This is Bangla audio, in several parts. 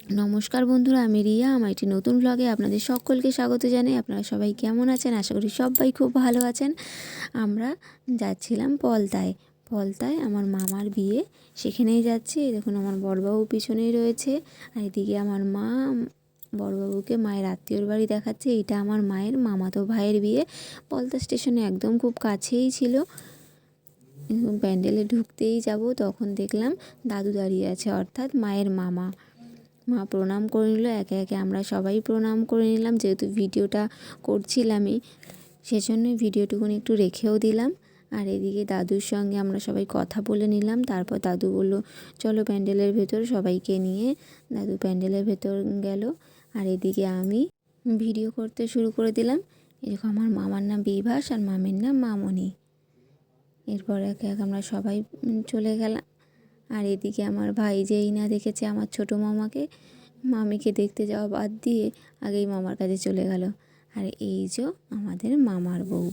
নমস্কার বন্ধুরা, আমি রিয়া। আমার একটি নতুন ব্লগে আপনাদের সকলকে স্বাগত জানাই। আপনারা সবাই কেমন আছেন? আশা করি সবাই খুব ভালো আছেন। আমরা যাচ্ছিলাম পলতায় আমার মামার বিয়ে, সেখানেই যাচ্ছি। এই দেখুন, আমার বড়বাবু পিছনেই রয়েছে, আর এদিকে আমার মা বড়বাবুকে মায়ের আত্মীয়র বাড়ি দেখাচ্ছে। এইটা আমার মায়ের মামাতো ভাইয়ের বিয়ে। পলতা স্টেশনে একদম খুব কাছেই ছিল। প্যান্ডেলে ঢুকতেই যাব, তখন দেখলাম দাদু দাঁড়িয়ে আছে, অর্থাৎ মায়ের মামা। মা প্রণাম করে নিল, একে একে আমরা সবাই প্রণাম করে নিলাম। যেহেতু ভিডিওটা করছিলামই, সেজন্য ভিডিওটুকুনি একটু রেখেও দিলাম। আর এদিকে দাদুর সঙ্গে আমরা সবাই কথা বলে নিলাম। তারপর দাদু বলল, চলো প্যান্ডেলের ভেতর। সবাইকে নিয়ে দাদু প্যান্ডেলের ভেতর গেল, আর এদিকে আমি ভিডিও করতে শুরু করে দিলাম। এরকম আমার মামার নাম বিভাস আর মামির নাম মামনি। এরপর একে এক আমরা সবাই চলে গেলাম। আর এদিকে আমার ভাই যেই না দেখেছে আমার ছোট মামাকে, মামিকে দেখতে যাওয়া বাদ দিয়ে আগেই মামার কাছে চলে গেল। আর এই যে আমাদের মামার বউ,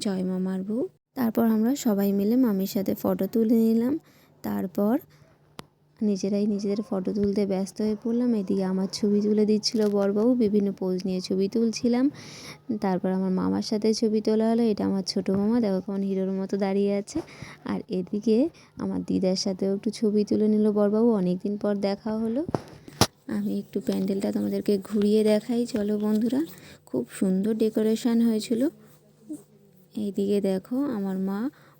জয় মামার বউ। তারপর আমরা সবাই মিলে মামির সাথে ফটো তুলে নিলাম। তারপর নিজেরাই নিজেদের ফটো তুলতে ব্যস্ত হয়ে পড়লাম। এদিকে আমার ছবি তুলে দিচ্ছিল বড়বাবু, বিভিন্ন পোজ নিয়ে ছবি তুলছিলাম। তারপর আমার মামার সাথে ছবি তোলা হলো। এটা আমার ছোটো মামা, দেখো কেমন হিরোর মতো দাঁড়িয়ে আছে। আর এদিকে আমার দিদার সাথেও একটু ছবি তুলে নিল বড়বাবু, অনেক দিন পর দেখা হলো। আমি একটু প্যান্ডেলটা তোমাদেরকে ঘুরিয়ে দেখাই, চলো বন্ধুরা। খুব সুন্দর ডেকোরেশন হয়েছিল। এইদিকে দেখো আমার মা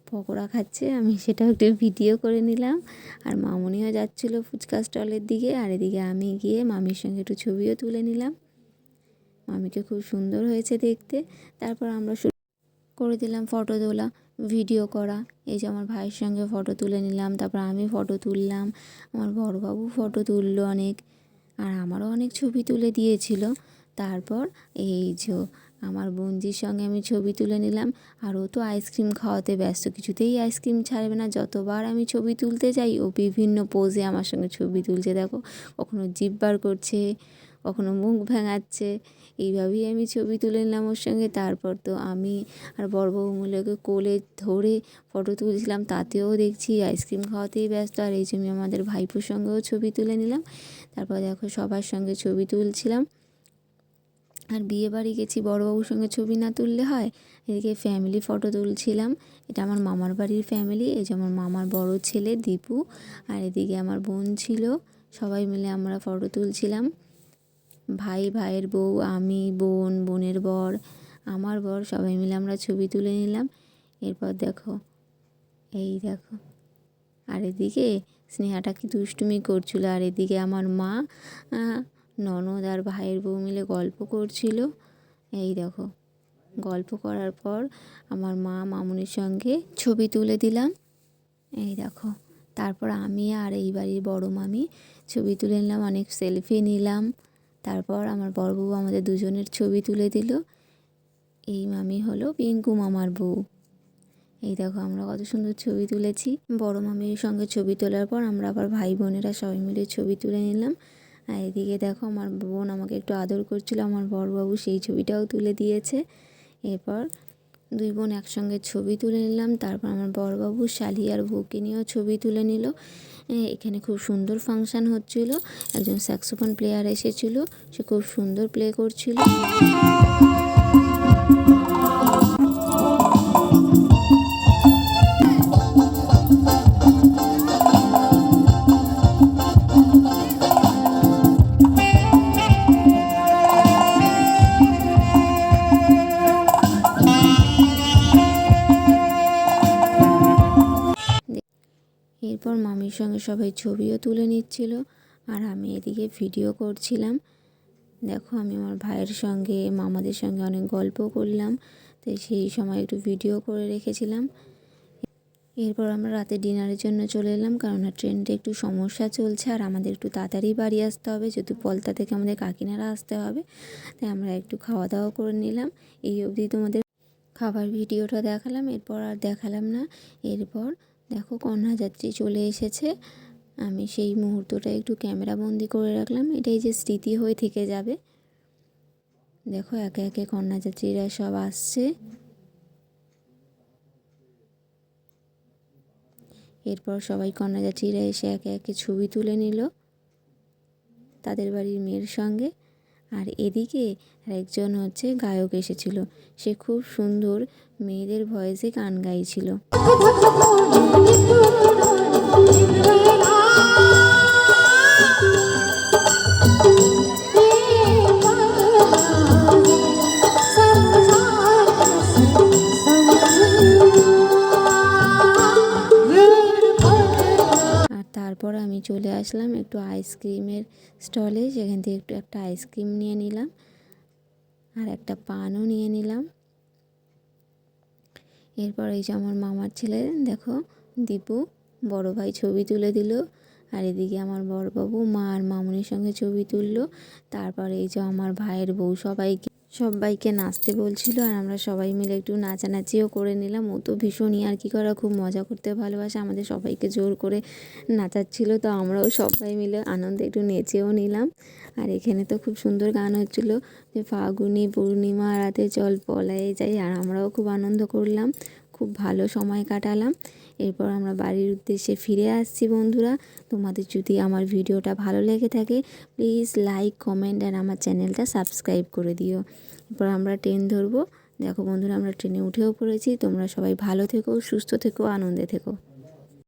পকোড়া খাচ্ছে, আমি সেটাও একটু ভিডিও করে নিলাম। আর মামনিও যাচ্ছিলো ফুচকা স্টলের দিকে। আর এদিকে আমি গিয়ে মামির সঙ্গে একটু ছবিও তুলে নিলাম। মামিকে খুব সুন্দর হয়েছে দেখতে। তারপর আমরা শুরু করে দিলাম ফটো তোলা, ভিডিও করা। এই যে আমার ভাইয়ের সঙ্গে ফটো তুলে নিলাম, তারপর আমি ফটো তুললাম, আমার বড়বাবু ফটো তুললো অনেক, আর আমারও অনেক ছবি তুলে দিয়েছিল। তারপর এই যে আমার বোনজির সঙ্গে আমি ছবি তুলে নিলাম। আর ও তো আইসক্রিম খাওয়াতে ব্যস্ত, কিছুতেই আইসক্রিম ছাড়বে না। যতবার আমি ছবি তুলতে যাই ও বিভিন্ন পোজে আমার সঙ্গে ছবি তুলছে। দেখো, কখনো জিভ বার করছে, কখনো মুখ ভেঙাচ্ছে। এইভাবেই আমি ছবি তুলে নিলাম ওর সঙ্গে। তারপর তো আমি আর বড়বাবু মিলে ওকে কোলে ধরে ফটো তুলছিলাম, তাতেও দেখছি আইসক্রিম খাওয়াতেই ব্যস্ত। আর এই যে আমি আমাদের ভাইপোর সঙ্গেও ছবি তুলে নিলাম। তারপর দেখো সবার সঙ্গে ছবি তুলছিলাম। আর বিয়ে বাড়ি গেছি, বড়বাবুর সঙ্গে ছবি না তুললে হয়। এদিকে ফ্যামিলি ফটো তুলছিলাম। এটা আমার মামার বাড়ির ফ্যামিলি। এই যে আমার মামার বড় ছেলে দীপু, আর এদিকে আমার বোন ছিল। সবাই মিলে আমরা ফটো তুলছিলাম। ভাই, ভাইয়ের বউ, আমি, বোন, বোনের বর, আমার বর, সবাই মিলে আমরা ছবি তুলে নিলাম। এরপর দেখো, এই দেখো, আর এদিকে স্নেহাটা কি দুষ্টুমি করছিল। আর এদিকে আমার মা, ননদ আর ভাইয়ের বউ মিলে গল্প করছিল। এই দেখো, গল্প করার পর আমার মা মামুনির সঙ্গে ছবি তুলে দিলাম। এই দেখো, তারপর আমি আর এই বাড়ির বড় মামি ছবি তুলে নিলাম, অনেক সেলফি নিলাম। তারপর আমার বড়বাবু আমাদের দুজনের ছবি তুলে দিল। এই মামি হলো পিঙ্কু মামার বউ। এই দেখো আমরা কত সুন্দর ছবি তুলেছি। বড় মামির সঙ্গে ছবি তোলার পর আমরা আবার ভাই বোনেরা সবাই মিলে ছবি তুলে নিলাম। আর এদিকে দেখো আমার বোন আমাকে একটু আদর করছিল, আমার বড়বাবু সেই ছবিটাও তুলে দিয়েছে। এরপর দুই বোন একসঙ্গে ছবি তুলে নিলাম। তারপর আমার বড়বাবু শালি আর বউকে নিয়েও ছবি তুলে নিল। এখানে খুব সুন্দর ফাংশান হচ্ছিল। একজন স্যাক্সোফোন প্লেয়ার এসেছিল, সে খুব সুন্দর প্লে করছিল। এরপর মামির সঙ্গে সবাই ছবিও তুলে নিচ্ছিল, আর আমি এদিকে ভিডিও করছিলাম। দেখো, আমি আমার ভাইয়ের সঙ্গে মামাদের সঙ্গে অনেক গল্প করলাম, তাই সেই সময় একটু ভিডিও করে রেখেছিলাম। এরপর আমরা রাতে ডিনারের জন্য চলে এলাম, কারণ ট্রেনটা একটু সমস্যা চলছে আর আমাদের একটু তাড়াতাড়ি বাড়ি আসতে হবে, যেহেতু পলতা থেকে আমাদের কাকিনাড়া আসতে হবে। তাই আমরা একটু খাওয়া দাওয়া করে নিলাম। এই অবধি তোমাদের খাবার ভিডিওটা দেখালাম, এরপর আর দেখালাম না। এরপর দেখো কন্যাযাত্রী চলে এসেছে। আমি সেই মুহূর্তটা একটু ক্যামেরা বন্দি করে রাখলাম, এটাই যে স্মৃতি হয়ে থেকে যাবে। দেখো একে একে কন্যাযাত্রীরা সব আসছে। এরপর সবাই কন্যাযাত্রীরা এসে একে একে ছবি তুলে নিল। তাদের বাড়ির মেয়ের সঙ্গে। আর এদিকে একজন হচ্ছে গায়ক এসেছিল, সে খুব সুন্দর মেয়েদের ভয়েসে গান গাইছিল। আর তারপর আমি চলে আসলাম একটু আইসক্রিমের স্টলে, সেখান থেকে একটা আইসক্রিম নিয়ে নিলাম আর একটা পানও নিয়ে নিলাম। এরপর এই যে আমার মামার ছেলে দেখো দীপু, বড় ভাই ছবি তুলে দিল। আর এদিকে আমার বড়বাবু মা আর মামুনির সঙ্গে ছবি তুললো। তারপর এই যে আমার ভাইয়ের বউ সবাইকে নাচতে বলছিল, আর আমরা সবাই মিলে একটু নাচানাচিও করে নিলাম। ও তো ভীষণই আর কি করা, খুব মজা করতে ভালোবাসে, আমাদের সবাইকে জোর করে নাচাচ্ছিল, তো আমরাও সবাই মিলে আনন্দে একটু নেচেও নিলাম। আর এখানে তো খুব সুন্দর গান হচ্ছিল যে ফাগুনি পূর্ণিমা রাতে চল পলায়ে যাই, আর আমরাও খুব আনন্দ করলাম, খুব ভালো সময় কাটালাম। এরপর আমরা বাড়ির উদ্দেশ্যে ফিরে আসছি। বন্ধুরা, তোমাদের যদি আমার ভিডিওটা ভালো লেগে থাকে প্লিজ লাইক, কমেন্ট আর আমার চ্যানেলটা সাবস্ক্রাইব করে দিও। এরপর আমরা ট্রেন ধরবো। দেখো বন্ধুরা, আমরা ট্রেনে উঠেও পড়েছি। তোমরা সবাই ভালো থেকো, সুস্থ থেকো, আনন্দে থেকো।